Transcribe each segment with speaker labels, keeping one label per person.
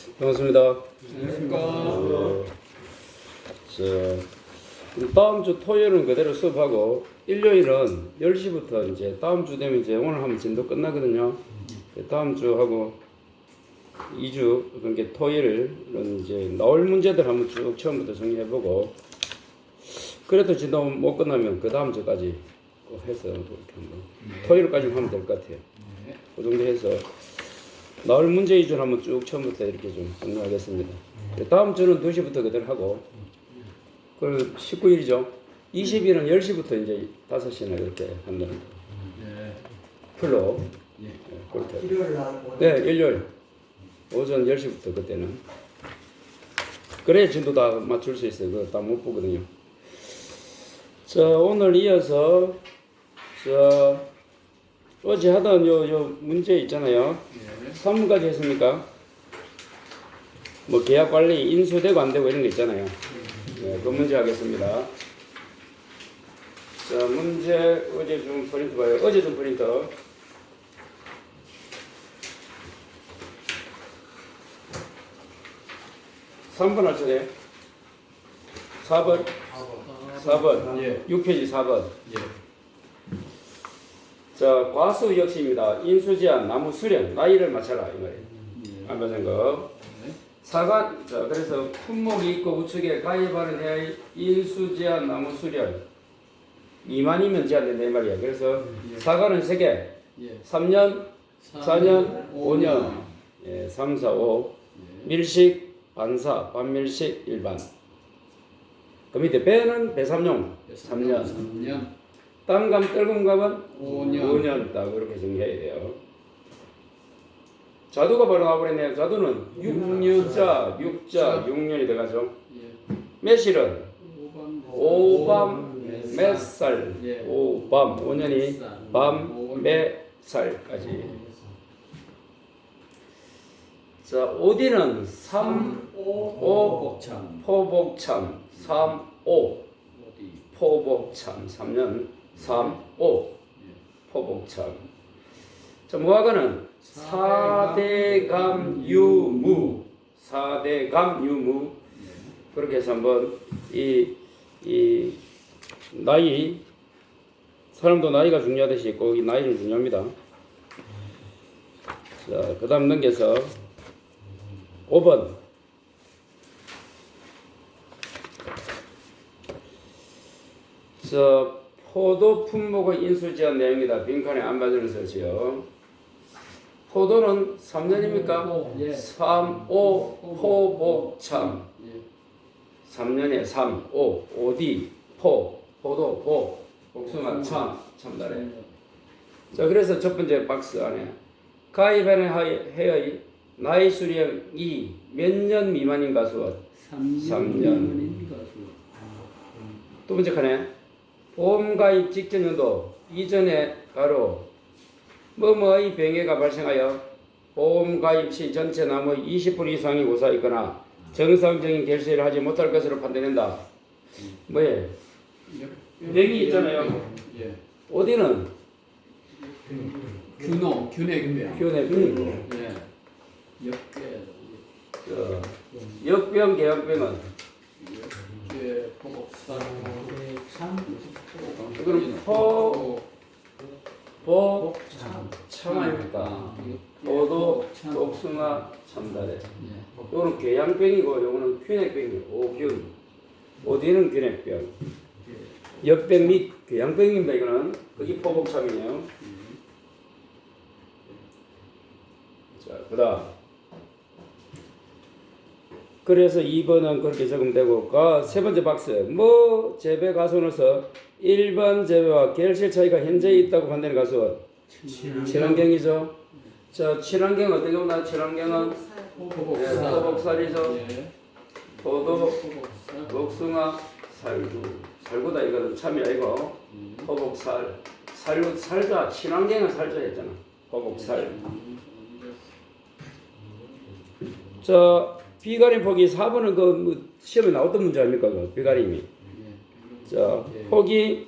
Speaker 1: 반갑습니다.
Speaker 2: 안녕하십니까.
Speaker 1: 다음 주 토요일은 그대로 수업하고 일요일은 10시부터 이제 다음 주 되면 이제 오늘 하면 진도 끝나거든요. 다음 주 하고 2주 그러니까 토요일은 이제 나올 문제들 한번 쭉 처음부터 정리해보고 그래도 진도 못 끝나면 그 다음 주까지 꼭 해서 이렇게 한번 토요일까지 하면 될 것 같아요. 그 정도 해서 나올 문제 위주로 한번 쭉 처음부터 이렇게 좀 정리하겠습니다. 다음 주는 2시부터 그대로 하고, 그 19일이죠. 20일은 10시부터 이제 5시나 이렇게 한다는 거. 풀로. 그렇게.
Speaker 2: 일요일 날.
Speaker 1: 네, 일요일. 오전 10시부터 그때는. 그래야 진도 다 맞출 수 있어요. 그거 다 못 보거든요. 자, 오늘 이어서, 어제 하던 요 문제 있잖아요. 3문까지 했습니까? 뭐 계약 관리 인수되고 안 되고 이런 거 있잖아요. 네, 그 문제 하겠습니다. 자, 문제 어제 좀 프린트 봐요. 어제 좀 프린트. 3번 할 차례. 4번. 4번.
Speaker 2: 예.
Speaker 1: 6페이지 4번.
Speaker 2: 예.
Speaker 1: 자, 과수 역시입니다. 인수제한, 나무 수령, 나이를 맞춰라 이 말이에요. 안 맞은 거. 사과, 자, 그래서 품목이 있고 우측에 가입하는 해의 인수제한, 나무 수령 미만이면 제한된다 이 말이야. 그래서 사과는 3개, 3년, 4년, 5년, 3, 4, 5. 밀식, 반사, 반밀식, 일반. 그 밑에 배는 배삼용 3년.
Speaker 2: 3년.
Speaker 1: 땅감, 뜰금감은
Speaker 2: 5년.
Speaker 1: 딱 그렇게 정리해야 돼요. 자두가 바로 나와버렸네요. 자두는 6자, 6년이 들어가죠. 매실은 5밤 맷살, 5밤, 5년이 밤 맷살까지. 자, 오디는 3, 5, 포복참, 3, 5, 포복참, 3년, 3, 5, 포복참. 자, 무화과는 4대감 유무, 4대감 유무. 그렇게 해서 한번 이 나이, 사람도 나이가 중요하듯이 꼭 이 나이는 중요합니다. 자, 그 다음 넘겨서 5번. 자, 포도 품목의 인수제한 내용이다. 빈칸에 안 맞는 것이요. 포도는 3년입니까? 3, 5, 포복참. 3년에 3, 5, 오디, 포, 포도, 보, 복숭아, 참, 참다래. 자, 그래서 첫 번째 박스 안에 가입하는 해의 나이 수령이 몇 년 미만인 가수원? 3년. 두 번째 칸에 보험 가입 직전 연도 이전에 가로 뭐뭐의 병해가 발생하여 보험 가입 시 전체 나무의 20% 이상이 고사있거나 정상적인 결실을 하지 못할 것으로 판단된다. 뭐예요? 병이 있잖아요. 어디는 균해병이고 역병, 계약병은 그럼 참 아닙니까? 포도, 복숭아, 참다래. 요거는 궤양병이고 요거는 균핵병이고 오균. 어디는 균핵병. 역병 및 궤양병입니다. 이거는 그게 포복참이네요. 자, 그다음. 그래서 2번은 그렇게 적으면 되고, 세 번째 박스. 뭐 재배 가수원에서 1번 재배와 결실 차이가 현재 있다고 판단하는 가수원. 친환경이죠. 자, 친환경 어떻게 보나? 친환경은 포복살이죠. 포도, 복숭아, 살구. 살구다 이거는 참이 아니고 포복살. 살구, 살자. 친환경은 살자 했잖아. 포복살. 자, 비가림 폭이 4번은 그 시험에 나왔던 문제 아닙니까? 그 비가림이. 자, 폭이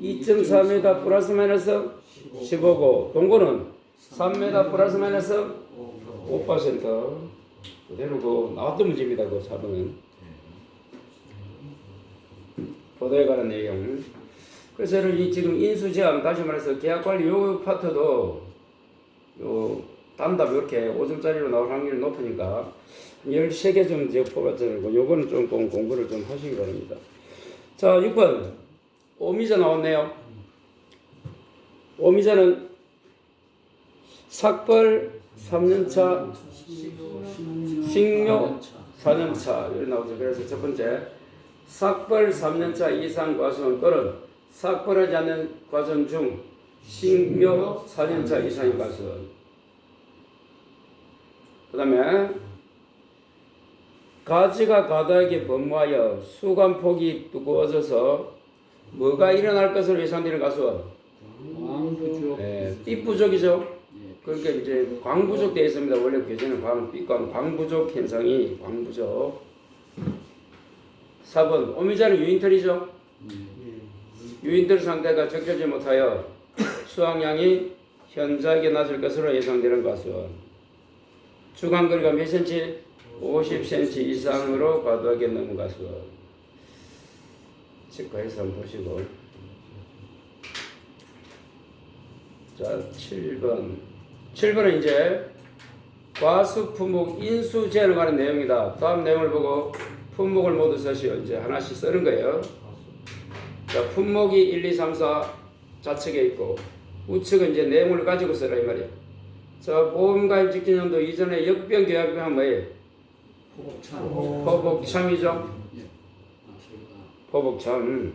Speaker 1: 2.4m 플러스 마이너스 15고 동고는 3m 플러스 마이너스 5%. 그대로 그 나왔던 문제입니다. 그 4번은 보도에 관한 내용. 그래서 이 지금 인수제한 다시 말해서 계약관리 요 파트도 요 단답 이렇게 5점짜리로 나올 확률이 높으니까 13개 좀 제가 뽑았잖아요. 요거는 좀 공부를 좀 하시기 바랍니다. 자, 6번 오미자 나왔네요. 오미자는 삭벌 3년차, 식묘 4년차 이렇게 나오죠. 그래서 첫 번째 삭벌 3년차 이상 과수원 또는 삭벌하지 않는 과수원 중 식묘 4년차 이상의 과수원. 그 다음에 가지가 가다에게 범무하여 수간폭이 두꺼워져서 뭐가 일어날 것으로 예상되는 과수원?
Speaker 2: 왕부족.
Speaker 1: 삐부족이죠. 그러니까 이제 광부족 되어 있습니다. 원래 교재는 광부족 현상이 광부족. 4번 오미자는 유인털이죠. 유인털 상태가 적절지 못하여 수확량이 현저하게 낮을 것으로 예상되는 과수원. 주간거리가 몇 cm? 50cm 이상으로 과도하게 넘은 과수원. 치과에서 한번 보시고. 자, 7번은 이제 과수 품목 인수 제한을 관한 내용이다. 다음 내용을 보고 품목을 모두 쓰시오. 이제 하나씩 쓰는 거예요. 자, 품목이 1, 2, 3, 4 좌측에 있고 우측은 이제 내용을 가지고 쓰라 이 말이야. 자, 보험가입 직전연도 이전에 역병 계약병은 뭐예요? 포복참이죠. 포복참.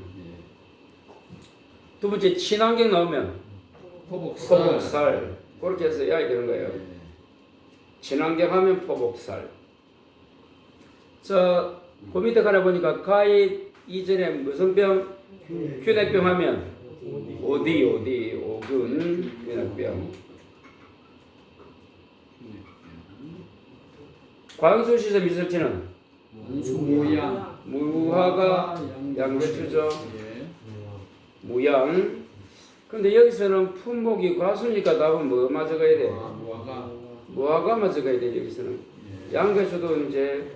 Speaker 1: 두 번째 친환경 나오면 포복살. 그렇게 해서 해야 되는 거예요. 친환경 하면 포복살. 자, 그 밑에 가라 보니까 가입 이전에 무슨 병? 균핵병 하면 오균 균핵병. 광수시설 미설치는
Speaker 2: 무양.
Speaker 1: 무화과 양배추죠. 무양. 근데 여기서는 품목이 과수니까 답은 뭐 맞아가야 돼? 무화과 맞아가야 돼. 여기서는 양배추도 이제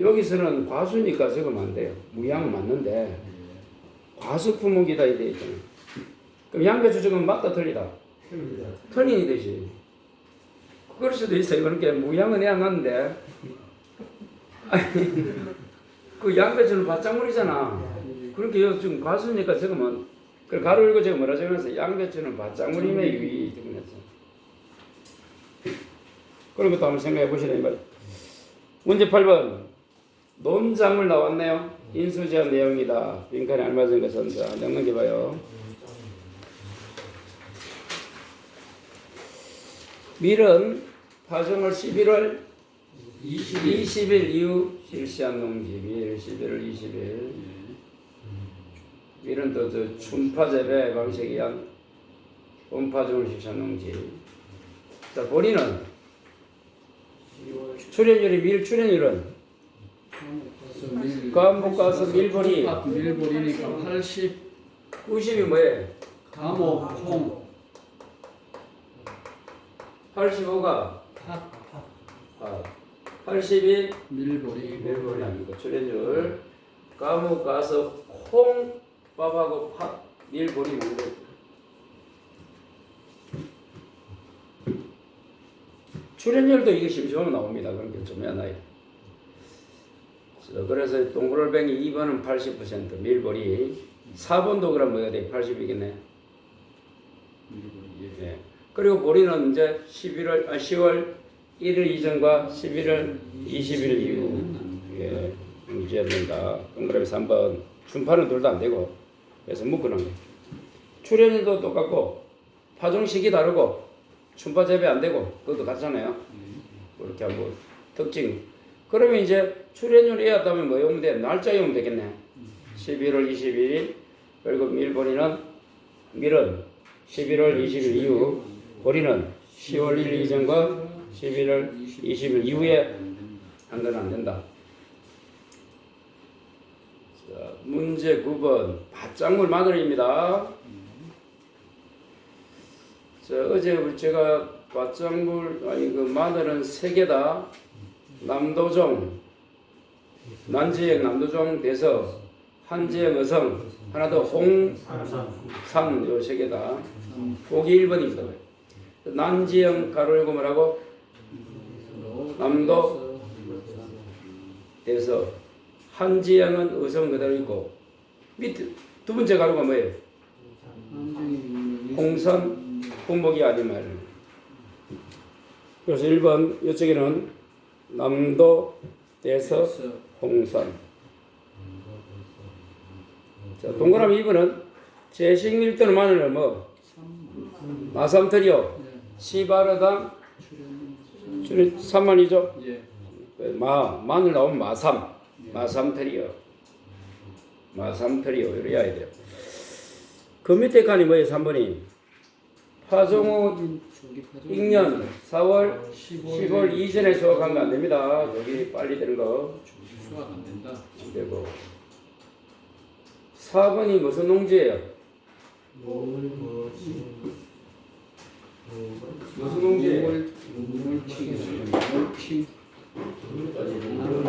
Speaker 1: 여기서는 과수니까 적으면 안 돼요. 무양은 맞는데 과수 품목이다 이 돼 있잖아. 그럼 양배추 적으면 맞다 틀리다? 틀리니 되지. 그럴 수도 있어요. 그러니까 무양은 해야 맞는데 아니 그 양배추는 바짝물이잖아. 그러니까 여기 지금 과수니까 적으면 그 가로 읽고 제가 뭐라 적어놨어요? 양배추는 바짝물임의 유의 적어놨어. 그런 것도 한번 생각해 보시라 이 말이에요. 문제 8번 논장물 나왔네요. 인수제한 내용이다. 빈칸에 알맞은 것은 자 넘겨봐요. 밀은 파종을 11월 20일 이후 실시한 농지. 밀 11월 20일. 밀은 또 춘파재배 방식에 의한 본파종을 실시한 농지. 자, 보리는 출현율이 밀 출현율은 과목 가서 밀보리
Speaker 2: 밀보리니까 80.
Speaker 1: 90이 뭐예요?
Speaker 2: 감옥 콩.
Speaker 1: 85가 82
Speaker 2: 밀보리.
Speaker 1: 밀보리 아니고 출현율. 과목 가서 콩밥하고 팥 밀보리 밀보리. 출현율도 이게 심심하면 나옵니다. 그런 게 좀 해놔요. 그래서 동그라뱅이 2번은 80% 밀보리. 4번도 그럼 뭐가 돼? 80이겠네. 예. 그리고 보리는 이제 10월 1일 이전과 11월 20일 이후 예, 유지해야 된다. 동그라미 3번. 춘파는 둘 다 안 되고 그래서 묶어놓은 거예요. 출현율도 똑같고 파종 시기 다르고 춘파 재배 안 되고 그것도 같잖아요. 그렇게 한번 특징. 그러면 이제 출현율이 해왔다면 뭐 외우면 돼? 날짜 외우면 되겠네. 11월 22일. 그리고 밀보리는 밀은 11월 20일 이후, 보리는 10월 1일 이전과 11월 20일 이후에 한 건 안 된다. 자, 문제 9번 밭작물 마늘입니다. 자, 어제 제가 밭작물 아니 그 마늘은 3개다. 남도종, 난지역, 남도종, 대서, 한지역, 의성, 하나 더 홍산 요 3개다. 보기 1번입니다. 난지역 가로 열고 뭐라고? 남도, 대서, 한지역은 의성 그대로 있고 밑에 두 번째 가로가 뭐예요? 홍산, 홍목이 아닌 말. 그래서 1번 이쪽에는 남도, 대서, 홍산. 자, 동그라미 2번은 제식밀도는 마늘 뭐? 마삼터리요. 시바르당 줄이 3만이죠?
Speaker 2: 예.
Speaker 1: 마늘 나오면 마삼터리요. 마삼터리요. 이래야 돼요. 그 밑에 칸이 뭐예요? 3번이 파종후 익년 4월 10월 이전에 수확한 거 안 됩니다. 여기 빨리 되는 거
Speaker 2: 수확 안 된다.
Speaker 1: 안 되고. 4번이 무슨 농지예요? 무슨 농지예요?
Speaker 2: 물칭.
Speaker 1: 여기 빠지면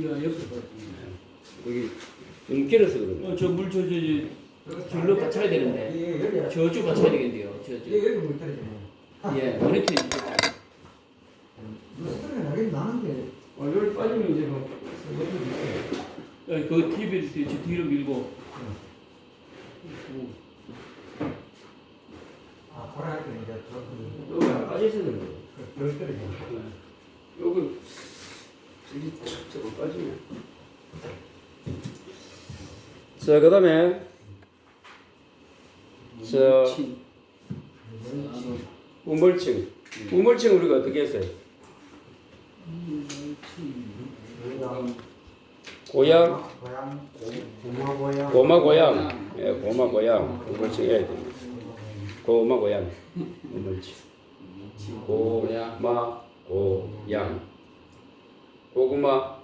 Speaker 3: 야, 옆에 봐.
Speaker 1: 여기 너무 길어서 그런가?
Speaker 3: 저물 절로 받쳐야 되는데. 저쪽 받쳐야 되겠는데요. 저쪽.
Speaker 4: 여기 물 떨어지네.
Speaker 3: 예, 머리핀.
Speaker 4: 소리 나긴 나는데.
Speaker 1: 여기 빠지면 이제 뭐
Speaker 3: 그 TV를 뒤로 밀고.
Speaker 4: 아, 보라할 때 이제
Speaker 1: 여기 안 빠지시는 거예요.
Speaker 4: 물 떨어지네.
Speaker 1: 여기 저기 저거 빠지면. 자, 그다음에 저 우물층. 우물층 우리가 어떻게 했어요? 고향, 고마 고향, 예, 고마 고향 우물층 해야 됩니다. 고마 고향 우물층. 고마 고향. 고구마,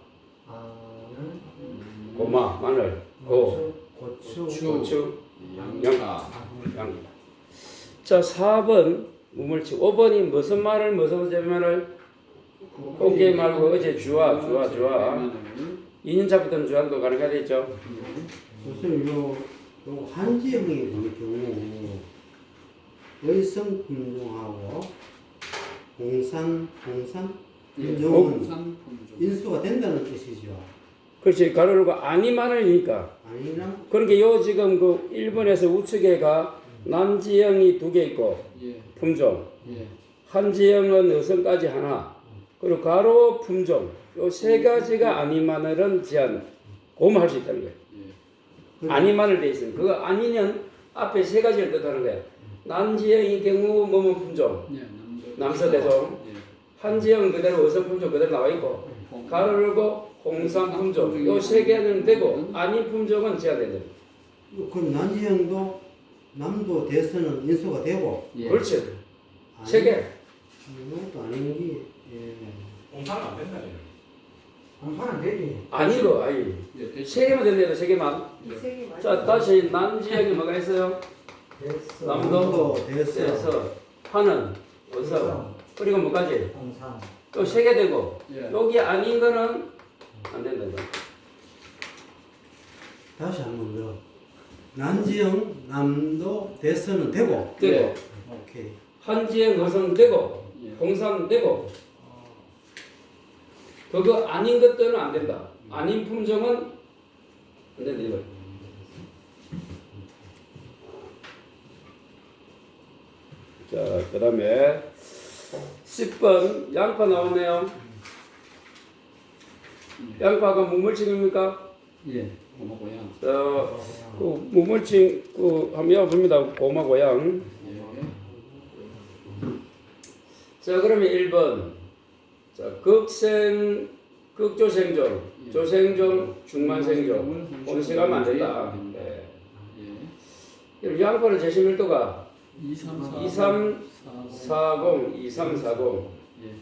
Speaker 1: 고마, 마늘, 고추, 양파. 자, 4번 우물치. 5번이 무슨 말을 무슨 제마늘? 공개 말고 어제 주와. 2년차부터는 주한도 가능하게 있죠.
Speaker 5: 우선 요 한지형의 경우 의성 품종하고 홍산 품종은 인수가 된다는 뜻이죠.
Speaker 1: 그렇지. 가로르고 아니 마늘이니까.
Speaker 5: 아니나?
Speaker 1: 그러니까 요 지금 그 일본에서 우측에가 남지형이 2개 있고
Speaker 2: 예.
Speaker 1: 품종.
Speaker 2: 예.
Speaker 1: 한지형은 의성까지 하나. 그리고 가로 품종. 요 3가지가 아니 마늘은 제한 고무할 수 있다는 거예요.
Speaker 2: 예.
Speaker 1: 아니 마늘 돼 있으면 그거 아니면 앞에 3가지를 뜻하는 거예요. 남지형의 경우 뭐뭐 품종.
Speaker 2: 예.
Speaker 1: 남서대종.
Speaker 2: 예.
Speaker 1: 한지형 그대로 의성 품종 그대로 나와 있고 가로르고 홍산 품종 요 3개는 되고 아니 품종은 제한된다.
Speaker 5: 그럼 난지형도 남도 대서는 인수가 되고
Speaker 2: 예.
Speaker 1: 그렇지. 3개.
Speaker 5: 이것도 아닌 게
Speaker 4: 공사는 안 된다. 공사는 되지.
Speaker 1: 아니고 아니.
Speaker 2: 예.
Speaker 1: 3개만 된대도 3개만.
Speaker 2: 예.
Speaker 1: 자, 다시 남지형이 뭐가 있어요?
Speaker 4: 됐어.
Speaker 1: 남도
Speaker 5: 대서
Speaker 1: 대서 파는 의성 그리고 뭐까지?
Speaker 4: 공사.
Speaker 1: 또 3개 되고
Speaker 2: 예.
Speaker 1: 여기 아닌 거는 안 된다.
Speaker 5: 다시 한 번 더. 난지형 남도 대서는 되고
Speaker 1: 되고
Speaker 5: 오케이.
Speaker 1: 한지형 의성 되고
Speaker 2: 예.
Speaker 1: 홍산 되고 그거 아닌 것들은 안 된다. 아닌 품종은 안 된다 이거. 자, 그다음에 10번 양파 나오네요. 양파가 무물층입니까?
Speaker 2: 예. 고마 고향.
Speaker 1: 그 무물층 그 한번 봅니다. 고마 고향.
Speaker 2: 예.
Speaker 1: 자, 그러면 1번. 자, 극조생종, 조생종, 중만생종. 혼식하면 안 된다. 네.
Speaker 2: 예.
Speaker 1: 양파는 제시밀도가
Speaker 2: 2, 3, 4.
Speaker 1: 2340, 2340.
Speaker 2: 예.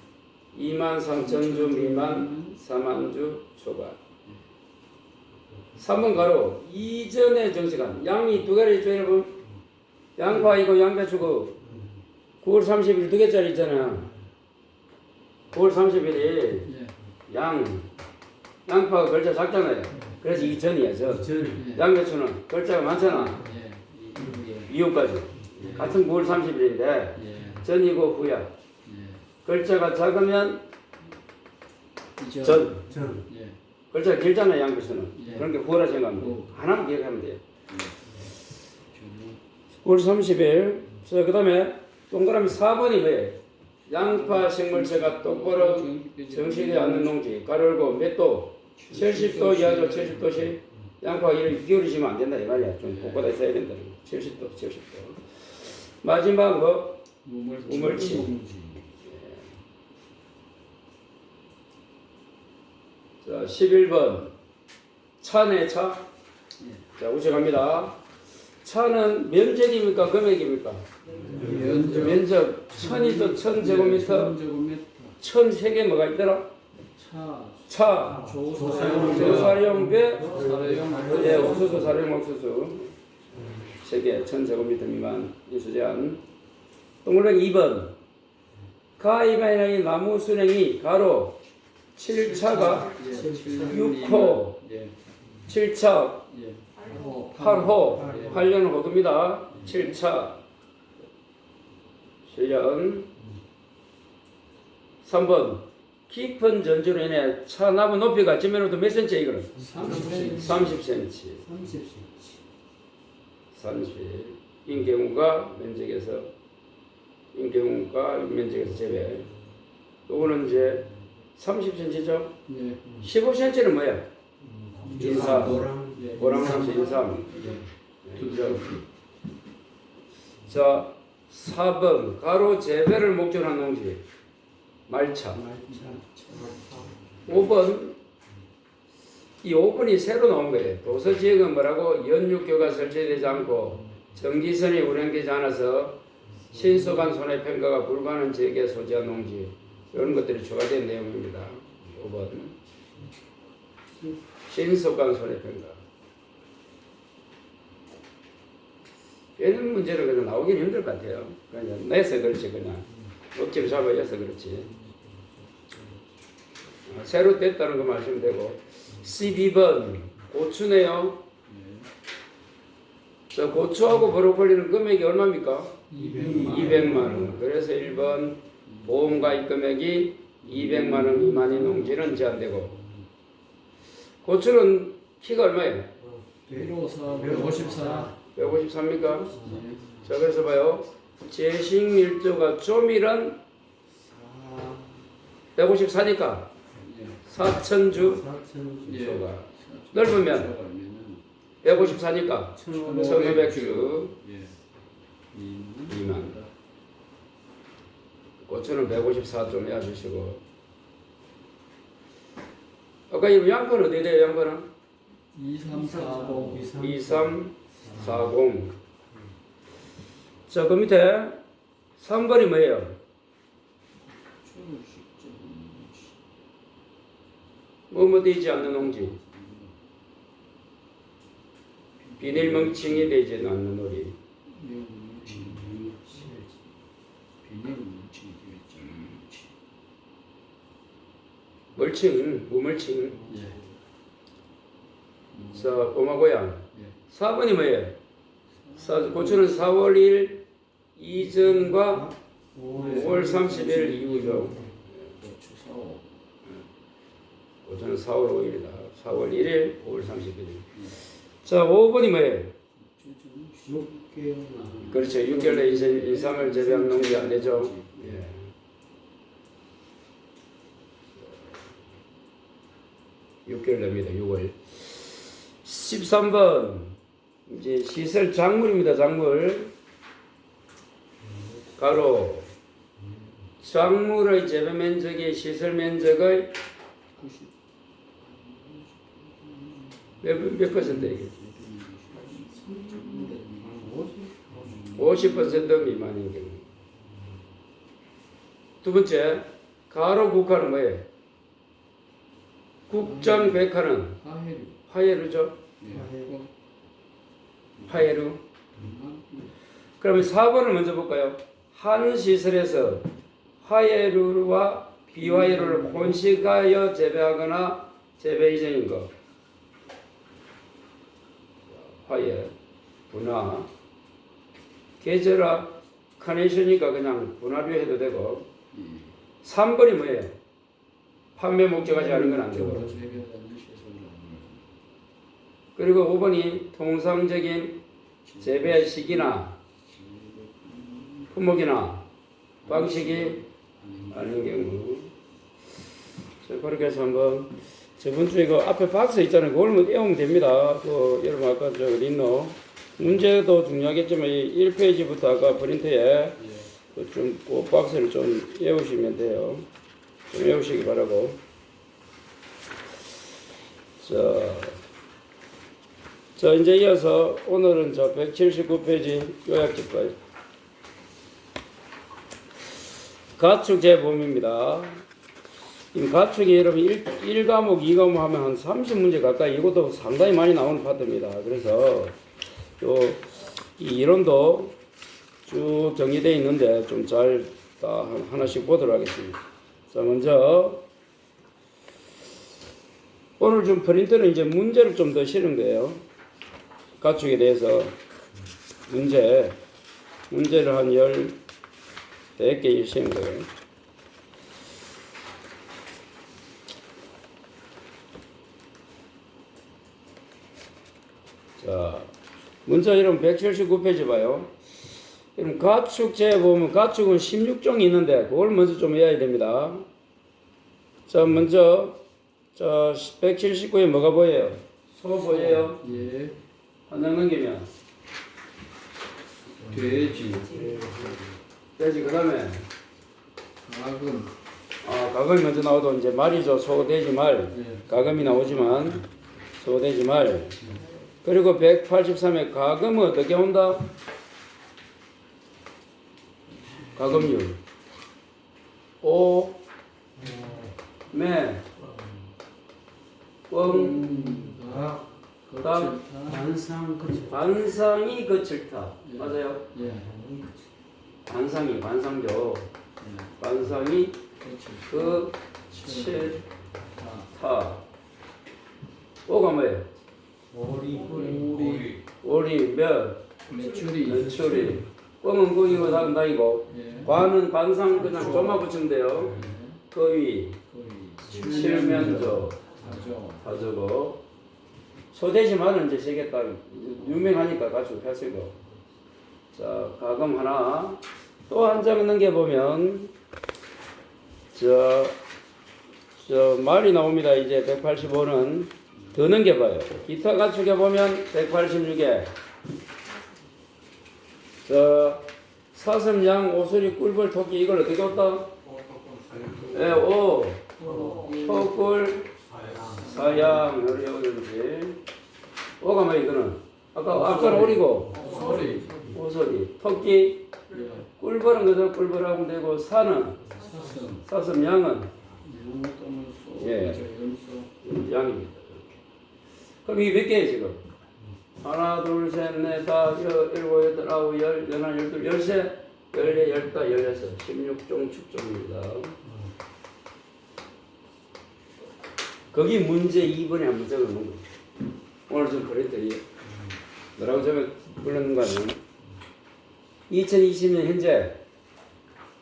Speaker 1: 23,000주 미만 4만주 초과. 3번 가로 이전의 정시간 양이 두 개를 있죠 여러분. 양파이고 양배추고 9월 30일 두 개짜리 있잖아. 9월 30일이
Speaker 2: 예.
Speaker 1: 양파가 글자 작잖아요. 그래서 이전이야 저.
Speaker 2: 예.
Speaker 1: 양배추는 글자가 많잖아.
Speaker 2: 예.
Speaker 1: 이후까지 같은 9월 30일인데
Speaker 2: 예.
Speaker 1: 전이고 후야.
Speaker 2: 예.
Speaker 1: 글자가 작으면
Speaker 3: 이전.
Speaker 1: 전.
Speaker 5: 전.
Speaker 2: 예.
Speaker 1: 글자가 길잖아 양배추는.
Speaker 2: 예.
Speaker 1: 그런 게 후라 생각하면 돼.
Speaker 2: 후.
Speaker 1: 하나만 기억하면 돼요. 9월 30일. 자, 그 다음에 동그라미 4번이 뭐예요? 양파 식물체가 똑바로 정식되지 않는 농지. 가로열고 몇 도? 70도 이하죠. 70도씩. 양파 이렇게 기울이시면 안 된다 이 말이야. 좀 곳곳에 있어야 된다. 70도, 70도. 마지막 뭐? 우물치. 자, 11번. 차네, 차. 자, 우측합니다. 차는 면적입니까? 금액입니까? 면적 1000이죠. 1000제곱미터. 1003개 뭐가 있더라? 차. 조사용배. 예, 옥수수, 사료용 옥수수. 3개, 1000제곱미터 미만 이수제한. 동그라미 2번. 가이바이나이 나무 수령이 가로 7차가 6호, 7차 8호, 8년 호두입니다. 7차 7년. 3번 깊은 전주로 인해 차 나무 높이가 지면으로부터 몇 cm 이거는? 30cm. 30인 경우가 면적에서 제외. 요거는 이제 30cm죠. 15cm는 뭐야? 인삼. 보람삼수 인삼. 자, 4번 가로 재배를 목적으로 한 농지. 말차. 5번 이 5번이 새로 나온 거예요. 도서지역은 뭐라고? 연육교가 설치되지 않고 전기선이 운행되지 않아서 신속한 손해평가가 불가능한 지역에 소지한 농지. 이런 것들이 추가된 내용입니다. 5번 신속한 손해평가. 이런 문제는 그냥 나오긴 힘들 것 같아요. 그냥 내서 그렇지 그냥 억지로 잡아야서 그렇지. 새로 됐다는 거 말씀되고. 12번 고추네요. 저 고추하고 브로콜리는 금액이 얼마입니까? 200만 원. 그래서 1번 보험가입 금액이 200만 원 미만의 농지는 제한되고. 고추는 키가 얼마예요? 154입니까? 자, 그래서 봐요. 제식 밀도가 조밀은 154니까 4,000주 소가 넓으면 154니까 1,500주 미만. 고추는 154좀 해주시고. 아까 이 양파는 어디 돼요? 양파는 2340. 자, 그 밑에 3번이 뭐예요? 뭐뭐 되지 않는 농지. 비닐 멍칭이 되지 않는 놀이. 멀칭, 무멀칭. 자, 꼬마고양. 4번이 뭐예요? 고추는 4월 1일 이전과 5월 30일 이후죠. 고추는 4월 5일이다. 4월 1일, 5월 30일. 자, 5번이 뭐예요?
Speaker 5: 6개월.
Speaker 1: 그렇죠. 6개월 내 인삼을 재배한 농지 안 되죠. 예. 육 6개월 됩니다. 6월. 13번 이제 시설 작물입니다. 작물. 가로 작물의 재배 면적이 시설 면적의 몇 퍼센트 이게? 50% 미만인 경우. 두 번째 가로 국화는 뭐예요? 국장 백화는
Speaker 2: 하해류.
Speaker 1: 화해루죠.
Speaker 2: 예.
Speaker 1: 화해루. 그러면 4번을 먼저 볼까요? 한 시설에서 화해루와 비화해루를 혼식하여 재배하거나 재배 이전인 것. 화해, 분화, 계절화, 카네이션이니까 그냥 분화류 해도 되고. 3번이 뭐예요? 판매 목적하지 않은 건 안 되고.
Speaker 2: 재배하는 시설은
Speaker 1: 그리고 5번이 통상적인 재배 시기나 품목이나 방식이 아닌 경우. 자, 그렇게 해서 한번 저번 주에 그 앞에 박스 있잖아요. 그걸만 외우면 됩니다. 그 여러분 아까 저 어디 있노? 문제도 중요하겠지만 이 1페이지부터 아까 프린트에 그 박스를 좀 외우시면 돼요. 좀 외우시기 바라고. 자 이제 이어서 오늘은 저 179페이지 요약집까지 가축 재보험입니다. 이 가축이 여러분 1과목, 2과목 하면 한 30문제 가까이 이것도 상당히 많이 나오는 파트입니다. 그래서 이 이론도 쭉 정리되어 있는데 좀 잘 하나씩 보도록 하겠습니다. 자, 먼저 오늘 좀 프린트는 이제 문제를 좀 더 실은 거예요. 가축에 대해서 문제를 한 10개 실은 거예요. 자, 문자 이름 179페이지 봐요. 그럼 가축제 보면 가축은 16종이 있는데 그걸 먼저 좀 외워야 됩니다. 자, 먼저 자 179에 뭐가 보여요? 소 보여요?
Speaker 2: 예.
Speaker 1: 한장 넘기면
Speaker 2: 돼지.
Speaker 1: 돼지 그다음에
Speaker 2: 가금.
Speaker 1: 가금이 먼저 나오도 이제 말이죠. 소, 돼지, 말.
Speaker 2: 예.
Speaker 1: 가금이 나오지만 소, 돼지, 말. 그리고 183에 가금은 어떻게 온다? 가금률. 오, 매, 뻥, 그다음 관상이 거칠다. 맞아요?
Speaker 2: 예.
Speaker 1: 관상죠. 관상이 거칠다. 오가 뭐예요? 오리 몇
Speaker 2: 매출이.
Speaker 1: 뻥은 거기고 다이고
Speaker 2: 예.
Speaker 1: 관상 그냥 좀만 붙이면 돼요. 거위 칠면조 다저고 소돼지 말은 이제 세겠다 유명하니까 가지고 하시고. 자, 가금 하나 또 한 장 넘겨보면 저 말이 나옵니다. 이제 185는 더 넘겨봐요. 기타 가축에 보면 186에 사슴, 양, 오소리, 꿀벌, 토끼 이걸 어떻게 왔다? 예, 오, 토꿀, 사양, 여기든지. 오가 뭐 이거는? 아까는 오리고,
Speaker 2: 소리.
Speaker 1: 오소리, 토끼,
Speaker 2: 예.
Speaker 1: 꿀벌은 그저 꿀벌하면 되고, 사는, 사슴, 양은
Speaker 2: 용 또는 소.
Speaker 1: 예.
Speaker 2: 염소.
Speaker 1: 양입니다. 그럼 이게 몇 개예요 지금? 하나, 둘, 셋, 넷, 다, 일곱, 여덟, 아홉, 열, 열하나, 열둘, 열셋, 열네, 열다, 열여섯, 16종 축종입니다. 거기 문제 2번에 한번 적어놓은 거. 오늘 좀 그랬더니 너라고 적어 불렀는 거 아니에요? 2020년 현재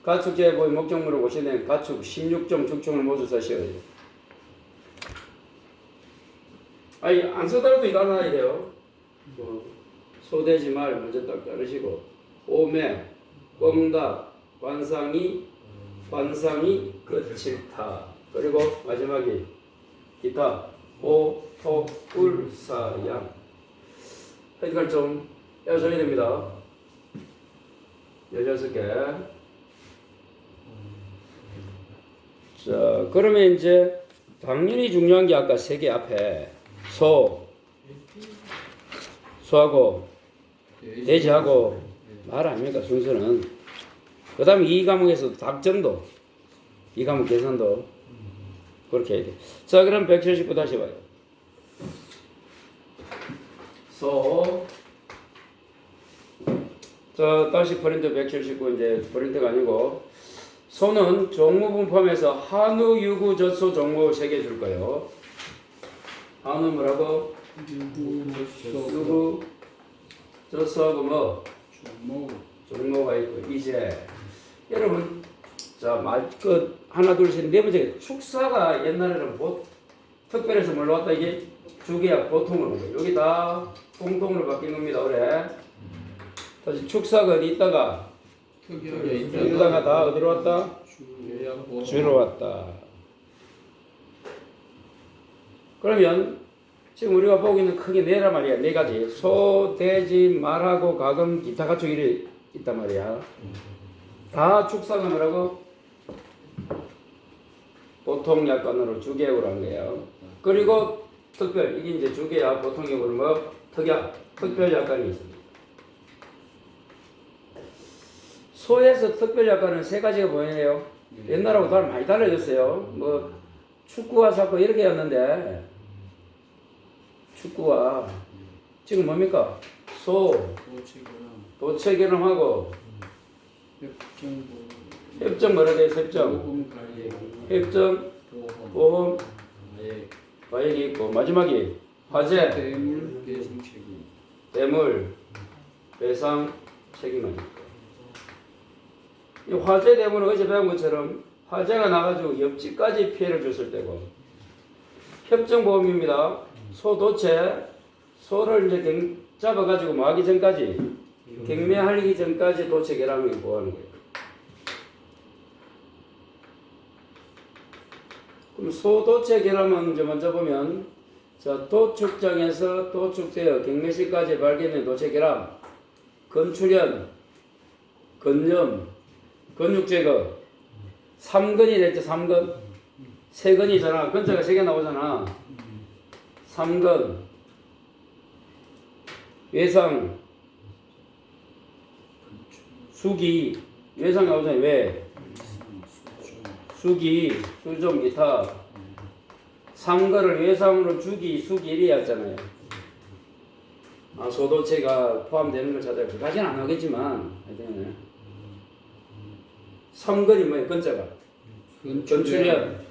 Speaker 1: 가축제보의 목적물을 보시면 가축 16종 축종을 모두 써셔야 돼요. 아니 안 써더라도 이거 알아야 돼요. 소돼지 말 먼저 딱 자르시고 오매, 뻥닭, 관상이 거칠다. 그리고 마지막이 기타 오, 토, 꿀, 사, 양. 이걸 좀 외워줘야 됩니다. 16개. 자, 그러면 이제 당연히 중요한 게 아까 3개 앞에 소하고 돼지하고 말 아닙니까 순서는. 그 다음에 이 과목에서 닭전도 이 과목 계산도 그렇게 해야 돼. 자, 그럼 179 다시 봐요. 소. 자, 다시 프린트 179 이제 프린트가 아니고 소는 종무분 포함해서 한우, 유구, 젖소, 종무 3개 줄 거예요. 한우 뭐라고? 유구, 젖소하고 뭐? 종무가 있고 이제 여러분 자, 하나 둘 셋 네 번째 축사가 옛날에는 특별해서 뭘로 왔다 이게 주계약 보통으로 온 거예요. 여기 다 공통으로 바뀐 겁니다. 올해 다시 축사가 어디 있다가 여기다가 다 어디로 왔다? 주로 왔다. 그러면 지금 우리가 보고 있는 크게 네란 말이야. 네 가지. 소, 돼지, 말하고 가금, 기타 가축 이래 있단 말이야. 다 축사가 뭐라고? 보통 약관으로 주계약으로 한 거예요. 그리고 특별, 이게 이제 주계약, 보통약으로 뭐? 특약, 특별 약관이 있습니다. 소에서 특별 약관은 세 가지가 보이네요. 옛날하고 많이 달라졌어요. 뭐, 축구와 사고 이렇게 였는데, 축구와, 지금 뭡니까? 소, 도체결함하고, 협정 뭐라 돼? 협정, 협정, 보험, 과액이 있고 마지막이 화재, 대물, 배상 책임이 있고. 이 화재 대물은 어제 배운 것처럼 화재가 나가지고 옆집까지 피해를 줬을 때고 협정보험입니다. 소도체, 소를 이제 잡아가지고 뭐 하기 전까지 경매하기 전까지 도체 결함을 보호하는 거예요. 그럼 소도체 결함은 이제 먼저 보면 자, 도축장에서 도축되어 경매시까지 발견된 도체 결함, 건출현, 건염, 근육제거, 3근이 됐죠. 3근 3근이잖아. 근자가 3개 나오잖아. 3근 외상 수기 외상 나오잖아. 왜? 수기 수종 기타 3근을 외상으로 주기 수기 이리 했잖아요. 소도체가 포함되는 걸 찾아요. 그까지는 안 하겠지만 하여튼 3근이 뭐예요? 근자가 건출현,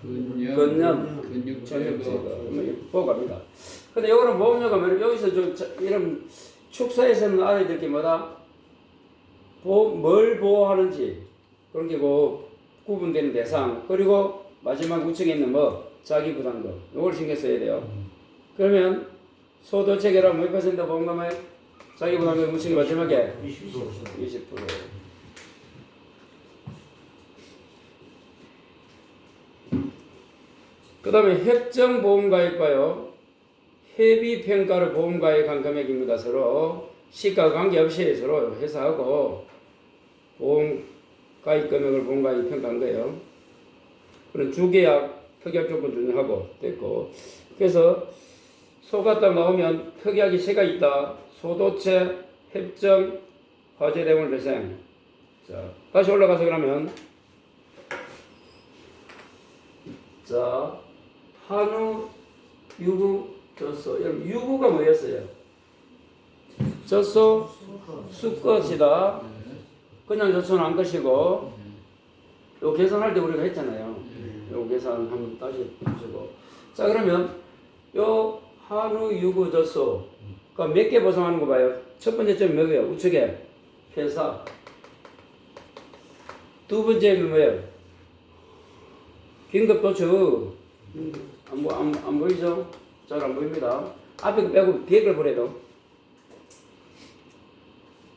Speaker 1: 건염, 근육제거 보고 갑니다. 근데 이거는 보험료가 뭐냐? 여기서 좀 이런 축사에서는 알아야 될 게 뭐다? 뭘 보호하는지 그런 게 구분되는 대상 그리고 마지막 우측에 있는 뭐 자기 부담금 이걸 신경 써야 돼요. 그러면 소도체 결함 몇 퍼센트 보험금에 자기 부담금 우측에 마지막에 20%. 그 다음에 협정보험가입과요. 협의평가로 보험가입한 금액입니다. 서로 시가 관계없이 서로 회사하고 보험가입 금액을 보험가입 평가한 거예요. 그런 주계약 특약 조건 준하고 됐고 그래서 소가 딱 나오면 특약이 3가 있다. 소도체, 협정, 화재 대물 배상. 자, 다시 올라가서 그러면 자, 한우, 유구, 젖소. 여러분 유구가 뭐였어요? 젖소, 수컷이다. 그냥 젖소는 안 것이고 요 계산할 때 우리가 했잖아요. 요 계산 한번 다시 보시고. 자, 그러면 요 한우, 유구, 젖소 그러니까 몇 개 보상하는 거 봐요. 첫 번째 점 뭐예요? 우측에 회사. 두 번째는 뭐예요? 긴급 도축. 안 보이죠? 잘 안 보입니다. 앞에 거 빼고 뒤에 걸 보래도.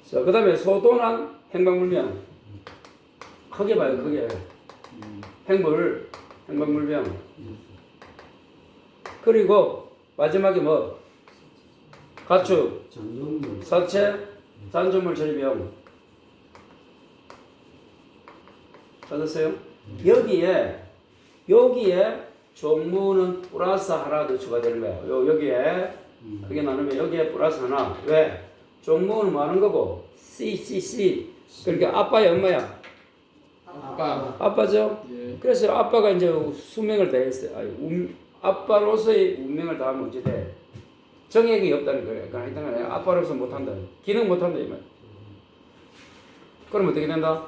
Speaker 1: 자, 그 다음에 소도난 행방불명. 크게 봐요, 크게. 행방불명. 그리고 마지막에 뭐? 가축, 사체, 잔존물 처리비용. 찾았어요? 여기에 종무는 플러스 하나 더 추가되는 거예요. 여기에 크게 나누면 여기에 플러스 하나. 왜? 종무는 뭐 하는 거고? C. 그러니까 아빠야, 엄마야?
Speaker 2: 아빠.
Speaker 1: 아빠죠?
Speaker 2: 예. 예.
Speaker 1: 그래서 아빠가 이제 수명을 다했어요. 아빠로서의 운명을 다하면 어찌 돼? 정액이 없다는 거예요. 그러니까 하여튼 아빠로서 못한다. 기능 못한다 이 말. 그럼 어떻게 된다?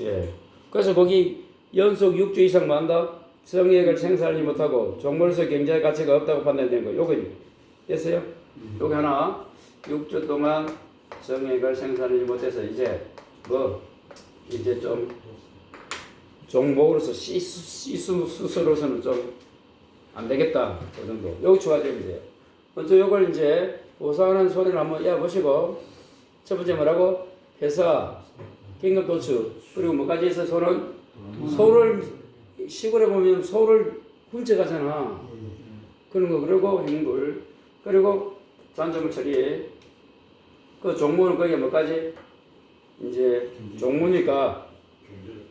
Speaker 1: 예. 그래서 거기 연속 6주 이상 만다 정액을 생산하지 못하고 종물로서 경제의 가치가 없다고 판단되는 거. 요거 됐어요? 요거 하나 6주 동안 정액을 생산하지 못해서 이제 이제 좀 종목으로서 시스로서는 좀 안 되겠다. 그 정도. 여기 추가되면 돼요. 먼저 요걸 이제 보상하는 손해를 한번 보시고 첫 번째 뭐라고? 회사, 긴급 도축, 그리고 뭐까지 해서 소를 시골에 보면 소를 훔쳐가잖아. 그런 거 그리고 행불 그리고 잔존물 처리 그 종목은 거기에 뭐까지? 이제 종무니까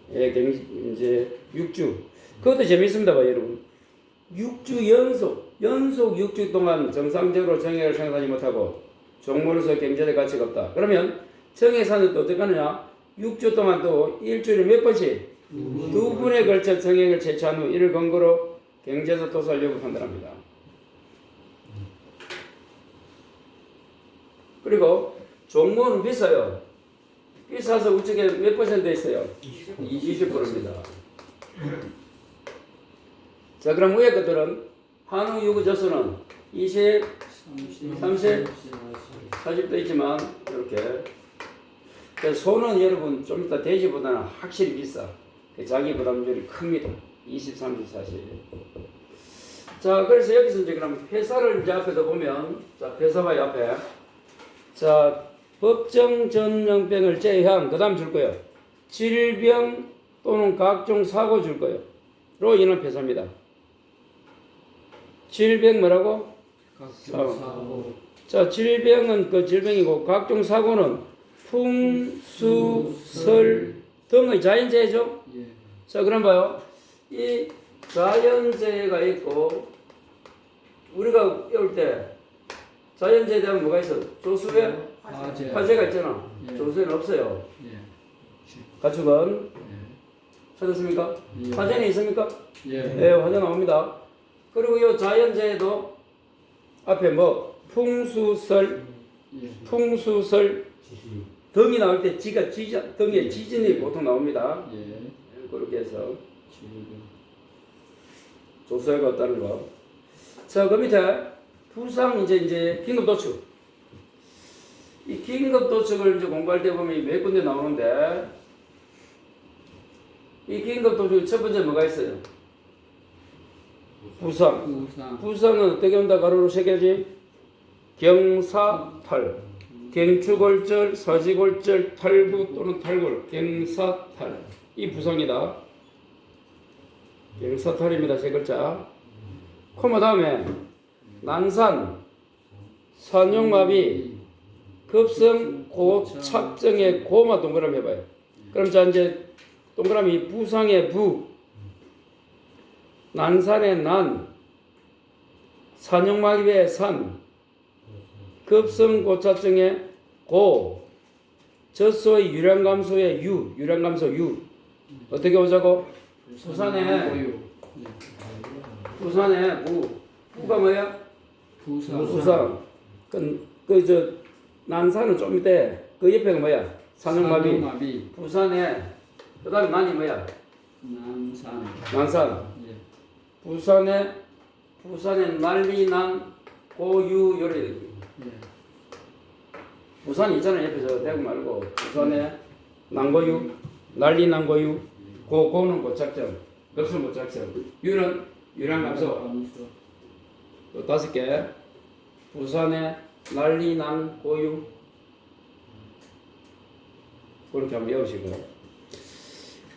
Speaker 1: 이제 6주 그것도 재밌습니다 봐 여러분 6주 연속 6주 동안 정상적으로 정액을 생산하지 못하고 종무로서 경제적 가치가 없다 그러면 정액사는 또 어떻게 하느냐 6주 동안 또 일주일에 몇 번씩 두 번에 걸쳐 정액을 채취한 후 이를 근거로 경제적 도살 여부 판단합니다 그리고 종무는 비싸요 비싸서 우측에 몇 퍼센트 있어요? 20%입니다. 자, 그럼 위에 것들은 한우 유구 젖소는 20, 30, 40도 있지만 이렇게. 그래서 소는 여러분 좀 이따 돼지보다는 확실히 비싸. 자기 부담률이 큽니다. 20, 30, 40. 자, 그래서 여기서 이제 그럼 회사를 이제 앞에도 보면 자, 회사 봐요 앞에. 자. 법정 전염병을 제외한 그 다음 줄 거예요. 질병 또는 각종 사고 줄 거예요. 로 인한 폐사입니다. 질병 뭐라고?
Speaker 2: 사고.
Speaker 1: 자, 질병은 그 질병이고 각종 사고는 풍수설 등의 자연재해죠.
Speaker 2: 예.
Speaker 1: 자, 그럼 봐요. 이 자연재해가 있고 우리가 배울 때 자연재해에 대한 뭐가 있어? 조수에 화재가 있잖아.
Speaker 2: 예.
Speaker 1: 조수에는 없어요.
Speaker 2: 예.
Speaker 1: 가축은
Speaker 2: 예.
Speaker 1: 찾았습니까?
Speaker 2: 예.
Speaker 1: 화재는 있습니까?
Speaker 2: 예.
Speaker 1: 네, 화재 나옵니다. 그리고 이 자연재해도 앞에 뭐 풍수설,
Speaker 2: 예.
Speaker 1: 풍수설 등이 나올 때 등에 지진이 보통 나옵니다.
Speaker 2: 예.
Speaker 1: 그렇게 해서
Speaker 2: 지금
Speaker 1: 조수해가 없다는 거. 자, 그 밑에 부상 이제 긴급 도축. 이 긴급 도축을 이제 공부할 때 보면 몇 군데 나오는데 이 긴급 도축 첫 번째 뭐가 있어요? 부상. 부상은 어떻게 온다? 가로로 새겨지? 경사탈, 경추골절, 서지골절, 탈부 또는 탈골, 경사탈. 이 부상이다. 경사탈입니다. 세 글자. 코마 다음에 난산, 산용마비, 급성 고착증의 고마 동그라미 해봐요. 그럼 자 이제 동그라미 부상의 부, 난산의 난, 산용마비의 산, 급성 고착증의 고, 젖소의 유량감소의 유, 유량감소 유. 어떻게 오자고? 부산의 부가 뭐야? 부산. 난산은 좀 이때 그 옆에가 뭐야? 산용마비. 부산에 그다음에 난이 뭐야? 난산.
Speaker 2: 예.
Speaker 1: 부산에 난리 난 고유 요래.
Speaker 2: 예.
Speaker 1: 부산 있잖아 옆에서 대구 말고 부산에 난고유, 난리 난고유, 고는 고착점, 급성 고착점, 유는 유량감소. 또 5개. 부산에 난리 난 고유. 그렇게 한번 외우시고.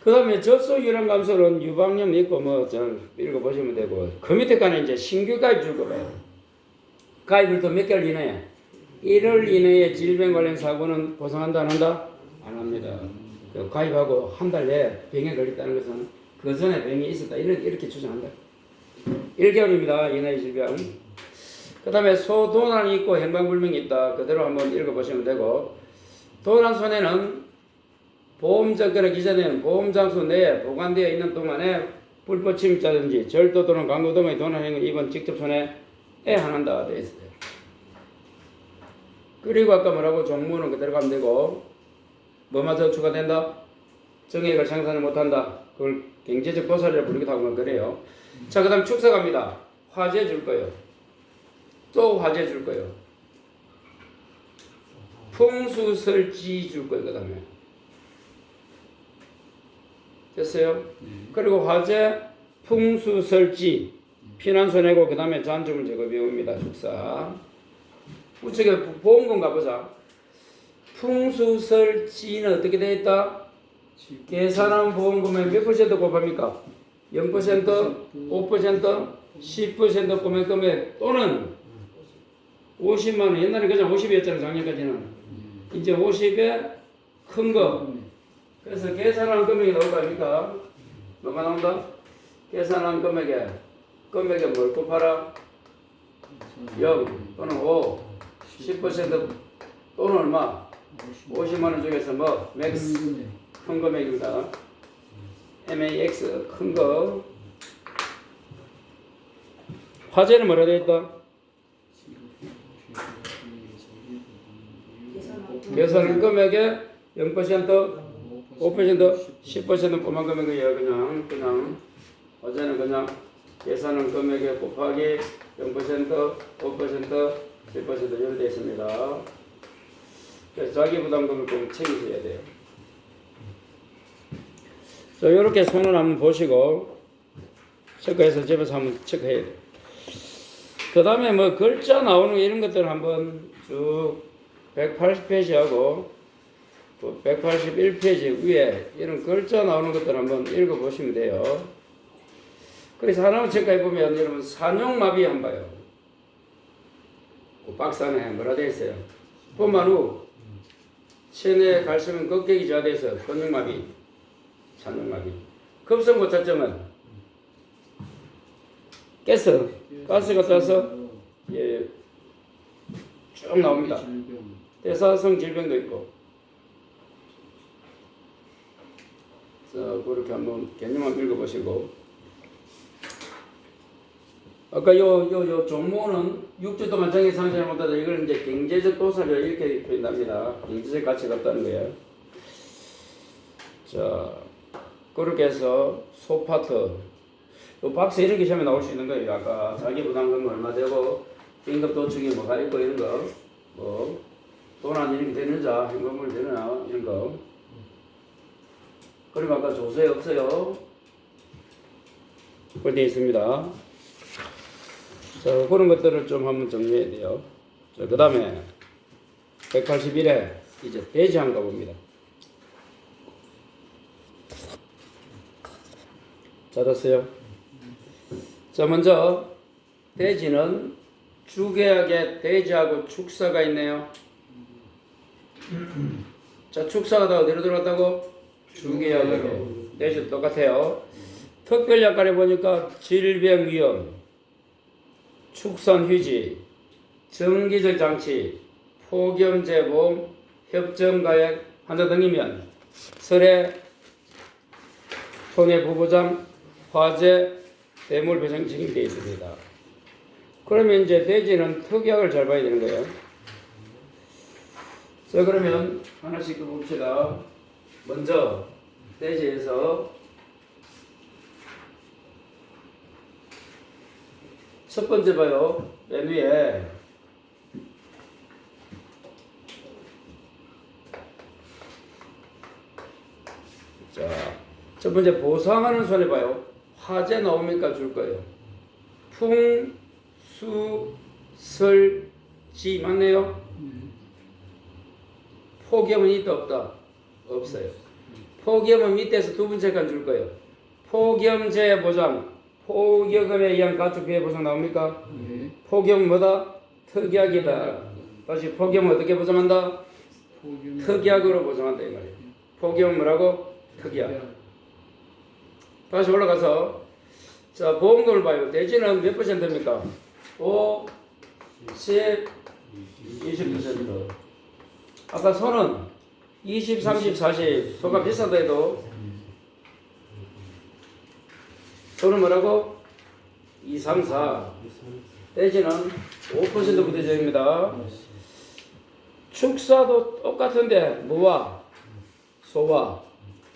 Speaker 1: 그 다음에 젖소 유량감소는 유방염 있고 읽어보시면 되고. 그 밑에 가는 이제 신규 가입 줄 거예요. 가입을 또 몇 개월 이내에 1월 이내에 질병 관련 사고는 보상한다 안 한다? 안 합니다. 가입하고 한 달 내에 병에 걸렸다는 것은 그 전에 병이 있었다 이렇게 주장한다. 1개월입니다. 이내의 질병. 그 다음에 소도난이 있고 행방불명이 있다. 그대로 한번 읽어보시면 되고 도난 손해는 보험자권의 기재는 보험장소 내에 보관되어 있는 동안에 불법 침입자든지 절도 또는 강도 등의 도난 행위 이번 직접 손해에 한한다 되어 있어요. 그리고 아까 뭐라고 종무는 그대로 가면 되고 뭐마저 추가된다? 정액을 생산을 못한다. 그걸 경제적 도살이라 부르기도 하고 그래요. 자, 그 다음 축사 갑니다. 화재 줄 거예요. 또 화재 줄 거예요. 풍수설지 줄 거예요. 그 다음에 됐어요? 그리고 화재, 풍수설지, 피난손해고 그 다음에 잔주물 제거 비용입니다. 축사. 우측에 보험금 가보자. 풍수설지는 어떻게 되어 있다? 계산한 보험금의 몇 퍼센트 곱합니까? 0%, 5%, 10% 금액 금액 또는 50만 원. 옛날에 그냥 50이었잖아요. 작년까지는. 이제 50에 큰 거. 그래서 계산한 금액이 나올 거 아닙니까? 뭐가 나온다? 계산한 금액에 뭘 곱하라? 0 또는 5, 10% 또는 얼마? 50만 원 중에서 뭐? 맥스 큰 금액입니다. MAX 큰 거. 화재는 뭐라 되어 있다? 계산한 금액에 0%, 5%, 10% 꼬마 금액이에요. 그냥 화재는 그냥 계산한 금액에 곱하기 0%, 5%, 10% 이렇게 되어 있습니다. 그래서 자기 부담금을 꼭 챙기셔야 돼요. 자, 이렇게 손을 한번 보시고 체크해서 집에서 한번 체크해야 돼요. 그 다음에 뭐 글자 나오는 거 이런 것들 한번 쭉 180페이지하고 181페이지 위에 이런 글자 나오는 것들 한번 읽어보시면 돼요. 그래서 하나만 체크해보면 여러분 산용마비 한번 봐요. 그 박스 안에 뭐라 되어 있어요? 보면 후 체내 갈수면 껍데기 저하돼서 근육마비, 산용마비. 급성고차점은 가스가 떠서 예, 쭉 나옵니다. 대사성 질병도 있고. 자, 그렇게 한번 개념만 읽어보시고. 아까 요 종목은 6주 동안 정액 상승을 못하다. 이걸 이제 경제적 도살이라 이렇게 표현합니다. 경제적 가치가 없다는 거예요. 자, 그렇게 해서 소파트. 요 박스 이런 게 시험에 나올 수 있는 거예요. 아까 자기 부담금 얼마 되고, 임금 도축이 뭐가 있고 이런 거. 뭐, 도난 이렇게 되는 자, 현금을 되느냐, 이런 거. 그리고 아까 조서에 없어요. 그걸 되어 있습니다. 자, 그런 것들을 좀 한번 정리해야 돼요. 자, 그 다음에 181회 이제 대지항 가봅니다. 찾았어요? 자, 먼저 대지는 주계약에 대지하고 축사가 있네요. 자, 축사가 다 어디로 들어갔다고? 주계약으로. 대지도 똑같아요. 특별약관에 보니까 질병위험, 축산휴지, 정기적 장치, 폭염재보험, 협정가액, 환자 등이면 설해, 손해보보장, 화재, 대물배상 책임되어 있습니다. 그러면 이제 대지는 특약을 잘 봐야 되는 거예요. 자, 그러면 하나씩 봅시다. 먼저 대지에서 첫 번째 봐요. 맨 위에 자, 첫 번째 보상하는 손해 봐요. 화재 나오니까 줄 거예요. 풍, 수, 설, 지 맞네요? 폭염은 있다 없다? 없어요. 폭염은 밑에서 두 번째 간 줄 거예요. 폭염재 보장, 폭염에 의한 가축 피해 보상 나옵니까? 폭염은 뭐다? 특약이다. 다시 폭염은 어떻게 보장한다? 특약으로 보장한다 이 말이에요. 폭염은 뭐라고? 특약. 다시 올라가서 자, 보험금을 봐요. 대지는 몇 퍼센트입니까? 5, 10, 20%. 아까 손은 20, 30, 40 소가 비싸다 해도 소는 뭐라고? 2, 3, 4 돼지는 5% 부대적입니다. 축사도 똑같은데 뭐와? 소와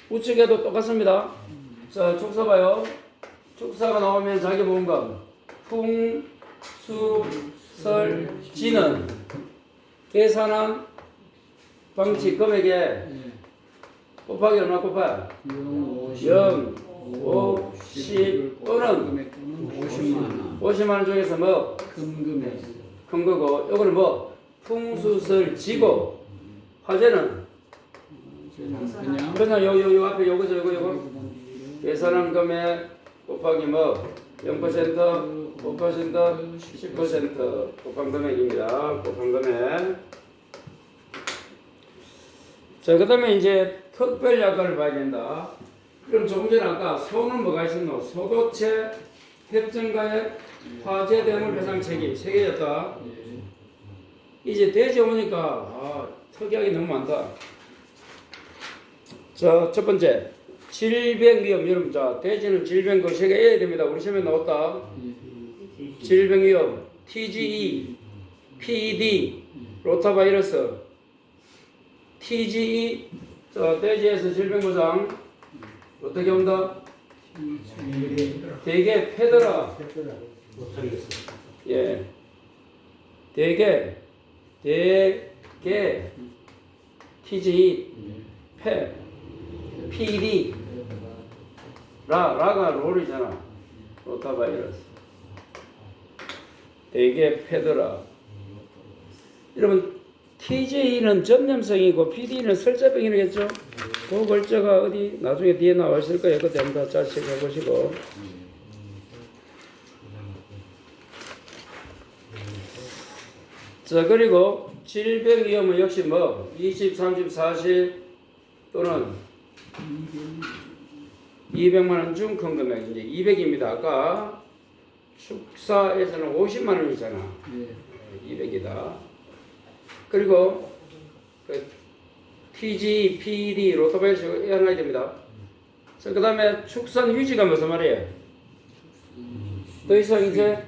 Speaker 1: 우측에도 똑같습니다. 자, 축사 봐요. 축사가 나오면 자기 뭔가 풍, 수, 설, 지는 계산한 방식 금액에 곱하기 얼마 곱해? 0, 5, 10 또는 50만 원 중에서 뭐? 큰 거고 요거는 뭐? 풍수설 지고 화재는 그냥 요 앞에 요거죠 요거 계산한 금액 곱하기 뭐 0%, 5%, 10% 곱한 금액입니다. 곱한 금액. 자, 그 다음에 이제 특별약관을 봐야 된다. 그럼 조금 전에 아까 소는 뭐가 있었노? 소도체, 협정가액, 화재대물 배상 책임 3개였다. 이제 돼지 오니까 특이하게 너무 많다. 자, 첫 번째 질병 위험. 여러분, 자, 돼지는 질병 그 3개 해야 됩니다. 우리 시험에 나왔다. 질병 위험 TGE, PED, 로타바이러스. TGE, 자, 돼지에서 질병 보장 어떻게 온다? 대개 패더라. 예. 대개 TGE, PD, 라가 롤이잖아. 로타바이러스. 대개 패더라. 여러분, TJ는 전염성이고 PD는 설자병이겠죠? 그 글자가 어디 나중에 뒤에 나와 있을 거예요. 그때 한번 잘 체크해 보시고. 자, 그리고 질병 위험은 역시 뭐 20, 30, 40 또는 200만 원 중 큰 금액 이제 200입니다. 아까 축사에서는 50만 원이잖아. 200이다. 그리고 그 TG, PD, 로터바이러스 해놔야 됩니다. 자, 그 다음에 축산 휴지가 무슨 말이에요? 더 이상 이제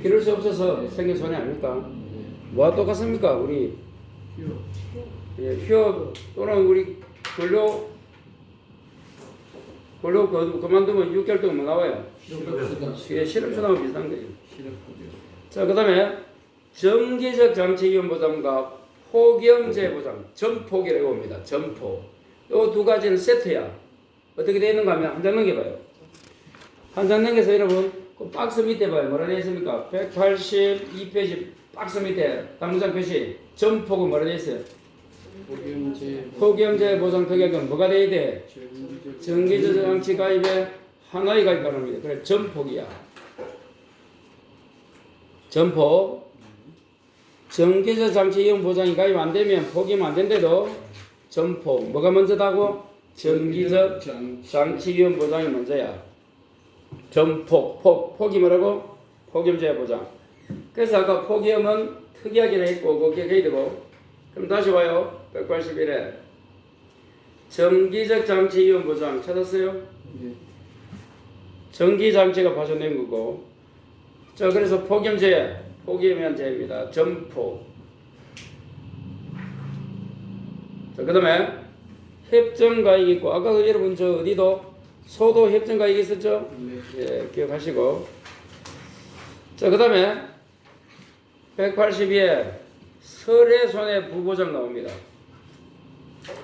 Speaker 1: 기를 수 없어서 생긴 손해 아닙니까? 뭐와 똑같습니까? 우리 휴업 또는 우리 근로 그만두면 6개월 동안 뭐 나와요? 실업수당과 비슷한 거예요. 자, 그 다음에 정기적 장치 위험 보장과 폭염재 보장, 전폭이라고 봅니다. 전폭. 요 두 가지는 세트야. 어떻게 되어 있는가 하면 한 장 넘겨봐요. 한 장 넘겨서 여러분 그 박스 밑에 봐요. 뭐라 되어 있습니까? 182페이지 박스 밑에 당구장 표시 전폭은 뭐라 되어 있어요? 폭염재 보장 특약은 뭐가 돼야 돼? 정기적 장치 가입에 하나의 가입 가능합니다. 그래 전폭이야. 전폭. 정기적 장치 이용 보장이 가입 안 되면 폭이면 안 된대도 전폭. 뭐가 먼저다고? 정기적 장치 이용 보장이 먼저야. 전폭. 폭이 뭐라고? 폭염제 보장. 그래서 아까 폭염은 특이하게 했고 그게 해야 되고. 그럼 다시 와요. 181에 정기적 장치 이용 보장 찾았어요? 전기 장치가 파손된 거고. 자, 그래서 폭염제입니다. 전폭. 자, 그 다음에 협정가액이 있고, 아까 여러분 저 어디도 소도 협정가액이 있었죠? 예, 기억하시고. 자, 그 다음에 182에 설해 손해 부보장 나옵니다.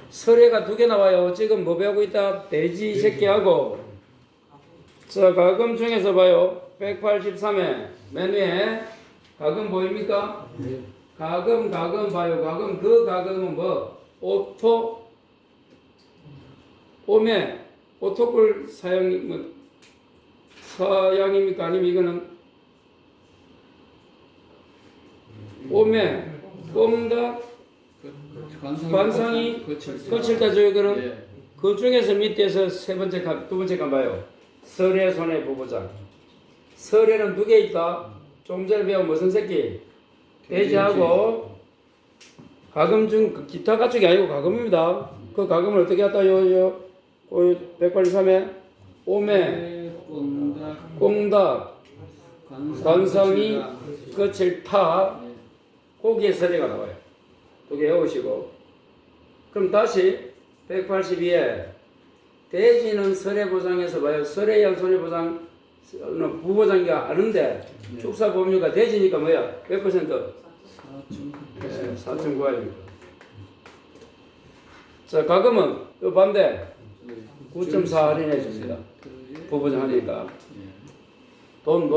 Speaker 1: 설해가 2개 나와요. 지금 뭐 배우고 있다? 돼지 새끼하고. 자, 가금 중에서 봐요. 183에 맨 위에 가금 보입니까? 가금 봐요. 가금 그 가금은 뭐? 오토꿀 사양입니까? 아니면 이거는 오메 꼼닭 관상이 거칠다. 저거는 그 중에서 밑에서 두 번째 간 봐요. 설해 손해 부보장. 설해는 2개 있다. 좀 전에 배운 무슨 새끼? 돼지하고 가금 중 그 기타 가축이 아니고 가금입니다. 그 가금을 어떻게 갖다 요 183에 오매
Speaker 2: 꽁닥
Speaker 1: 꽁닥 관성이 끝을 타
Speaker 2: 네.
Speaker 1: 거기에 서리가 나와요. 두 개 외우시고 그럼 다시 182에 대지는 설해보상에서 봐요. 설해에 의한 손해보상 부보상이가 아는데 축사보험료가 대지니까 뭐야? 몇 퍼센트? 4.9입니다. 자, 가금은 또 반대 9.4 할인해 줍니다. 부보상 하니까 돈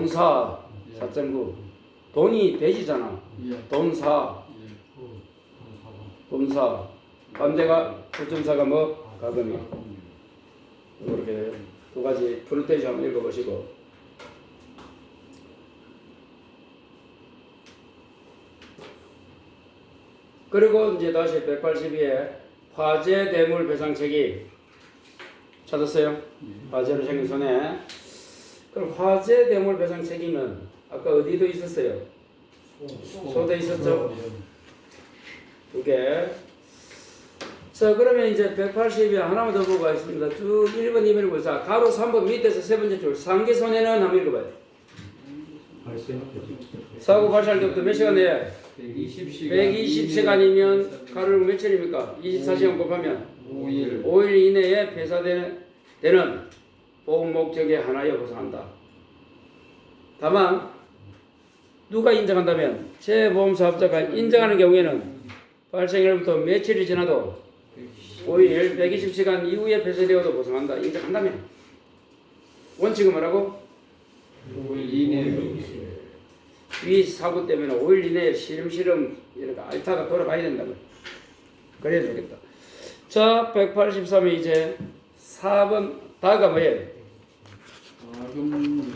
Speaker 1: 사 4.9 돈이 돼지잖아. 돈 사 반대가 9.4가 뭐? 가금이. 이렇게 두 가지 프로테이지 한번 읽어보시고 그리고 이제 다시 182에 화재 대물 배상 책임 찾았어요? 화재로 생긴 손해. 그럼 화재 대물 배상 책임은 아까 어디도 있었어요? 소도 있었죠? 두 개. 자, 그러면 이제 180에 하나만 더 보고 가겠습니다. 쭉 1번, 2번을 보자. 가로 3번 밑에서 세 번째 줄. 상기 손해는 한번 읽어봐요. 사고 발생할 때부터 몇 시간이에요? 120시간이면 가로를 며칠입니까? 24시간 곱하면 5일 이내에 폐사되는 보험 목적에 하나여 보상한다. 다만 누가 인정한다면 재보험사업자가 인정하는 경우에는 발생일부터 며칠이 지나도 5일 120시간 이후에 폐쇄되어도 보상한다. 인정한다면 원칙은 뭐라고?
Speaker 2: 5일 이내로
Speaker 1: 이 사고 때문에 5일 이내에 시름시름 이렇게 알타가 돌아가야 된다고. 그래야 되겠다. 자, 183에 이제 4번 다가 뭐예요?
Speaker 2: 가금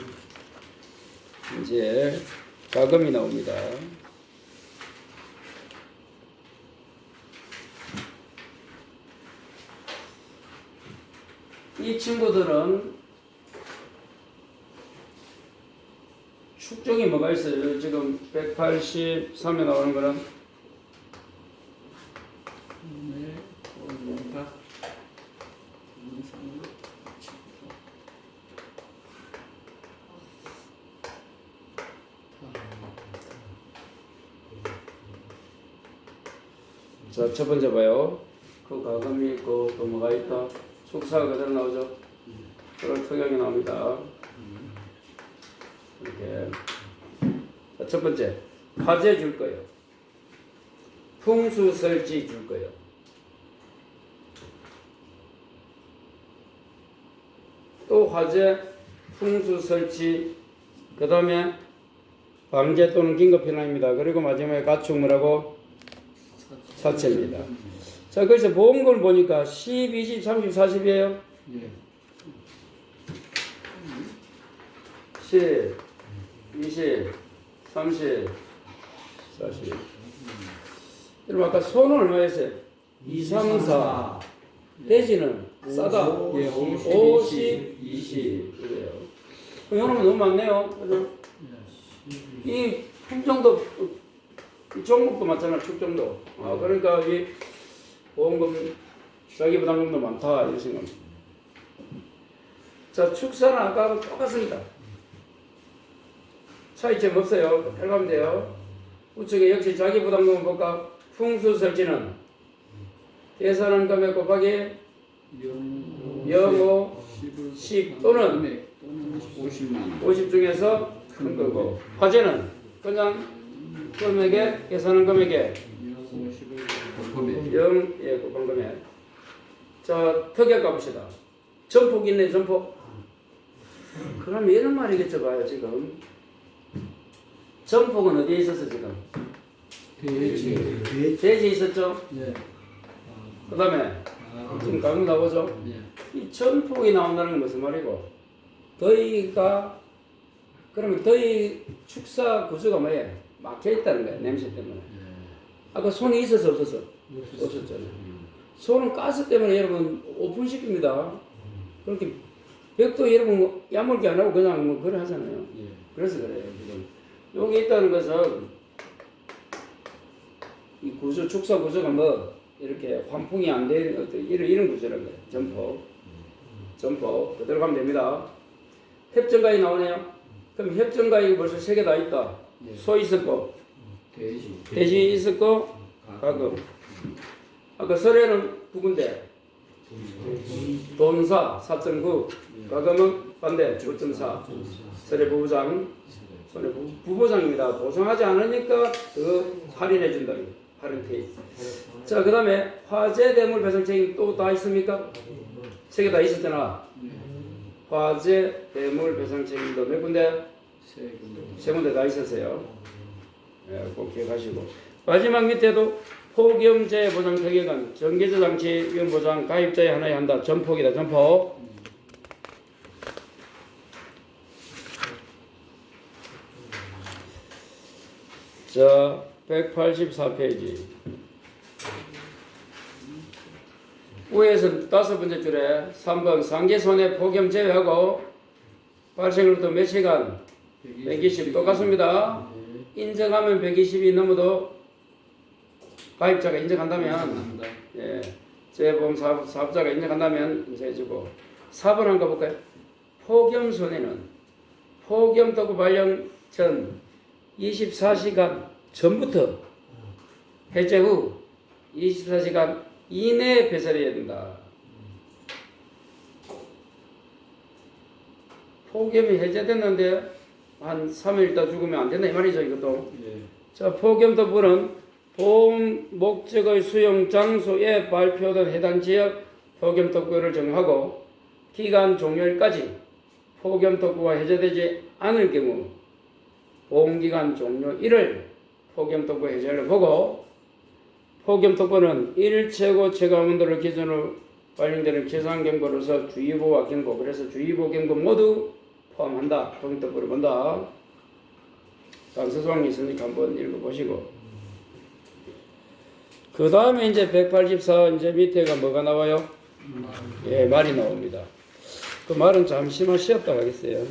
Speaker 1: 이제 가금이 나옵니다. 이 친구들은 축적이 뭐가 있어요? 지금 183에 나오는 거는
Speaker 2: 꽁닥
Speaker 1: 자, 첫 번째 봐요. 그 가금이 있고 또 뭐가 있다? 축사가 그대로 나오죠. 그런 특약이 나옵니다. 이렇게. 자, 첫 번째 화재 줄 거예요. 풍수설지 줄 거예요. 또 화재, 풍수설치, 그 다음에 방제 또는 긴급피난입니다. 그리고 마지막에 가축 뭐라고? 사체입니다. 자, 그래서 보험금을 보니까 10, 20, 30, 40이에요.
Speaker 2: 예.
Speaker 1: 10, 20, 30, 40. 여러분 아까 소는 얼마였어요? 2, 3, 4. 돼지는 싸다. 50, 20. 그래요. 이거는 너무 많네요. 그죠? 이 품종도 이 종목도 맞잖아. 축종도. 그러니까 이 보험금 자기 부담금도 많다 이런 생각입니다. 자, 축사는 아까하고 똑같습니다. 차이점 없어요. 해가면 돼요. 우측에 역시 자기 부담금을 볼까? 풍수설치는 계산한 금액 곱하기 0, 10 또는
Speaker 2: 50만
Speaker 1: 50 중에서 큰 거고, 화재는 그냥 금액에 계산한 금액에
Speaker 2: 50을 곱하면
Speaker 1: 0, 예, 곱한 금액. 자, 특약 가봅시다. 전폭 있네, 전폭. 그럼 이런 말이겠죠, 봐요, 지금. 전폭은 어디에 있었어, 지금?
Speaker 2: 돼지
Speaker 1: 돼지 있었죠?
Speaker 2: 예.
Speaker 1: 그 다음에 지금 가끔 나오죠?
Speaker 2: 예.
Speaker 1: 이 전폭이 나온다는 건 무슨 말이고? 더위가, 그러면 더위 축사 구조가 뭐예요? 막혀있다는 거예요, 냄새 때문에. 아까 손이 있었어, 없었어? 없었잖아요. 손은 가스 때문에 여러분 오픈시킵니다. 그렇게 벽도 여러분 야물게 안 하고 그냥 뭐 그래 하잖아요.
Speaker 2: 예.
Speaker 1: 그래서 그래요, 지금. 여기 있다는 것은 구조 축소 구조가 뭐 이렇게 환풍이 안 되는 어떤 이런 구조란 거예요. 점포 그대로 가면 됩니다. 협정가에 나오네요. 그럼 협정가에 벌써 3개 다 있다.
Speaker 2: 네.
Speaker 1: 소 있었고
Speaker 2: 돼지.
Speaker 1: 돼지 있었고 가금. 아까 설에는 누군데? 돈사 4.9 가금은 반대 5.4 설의 부부장 손해 부부장입니다. 보상하지 않으니까 그 할인해 준다. 할인 케이스. 자, 그다음에 화재 대물 배상 책임 또 다 있습니까? 3개 다 있었잖아. 화재 대물 배상 책임도 몇 군데?
Speaker 2: 세 군데.
Speaker 1: 3군데 다 있었어요. 예, 꼭 기억하시고 마지막 밑에도 폭염재 보장 특약은 전기저 장치 위험 보장 가입자에 하나에 한다. 전폭이다. 전폭. 자, 184페이지. 위에서 5번째 줄에 3번 상계손해 폭염 제외하고 발생으로부터 몇 시간? 120 똑같습니다. 인정하면 120이 넘어도 가입자가 인정한다면 예, 재보험 사업자가 인정한다면 인정해주고 4번 한번 가볼까요? 폭염 손해는 폭염 도구 발령 전 24시간 전부터 해제 후 24시간 이내에 배설해야 된다. 폭염이 해제됐는데 한 3일 있다 죽으면 안 된다 이 말이죠. 이것도.
Speaker 2: 예.
Speaker 1: 자, 폭염 도구는 보험 목적의 수용 장소에 발표된 해당 지역 폭염 특구를 정하고 기간 종료일까지 폭염 특구가 해제되지 않을 경우 보험기간 종료일을 폭염 특구 해제를 보고 폭염 특구는 1 최고 체감 온도를 기준으로 발령되는 기상 경보로서 주의보와 경보 그래서 주의보 경보 모두 포함한다. 폭염 특구를 본다. 단서 조항이 있으니까 한번 읽어보시고 그 다음에 이제 184 이제 밑에가 뭐가 나와요? 예, 말이 나옵니다. 그 말은 잠시만 쉬었다 가겠어요.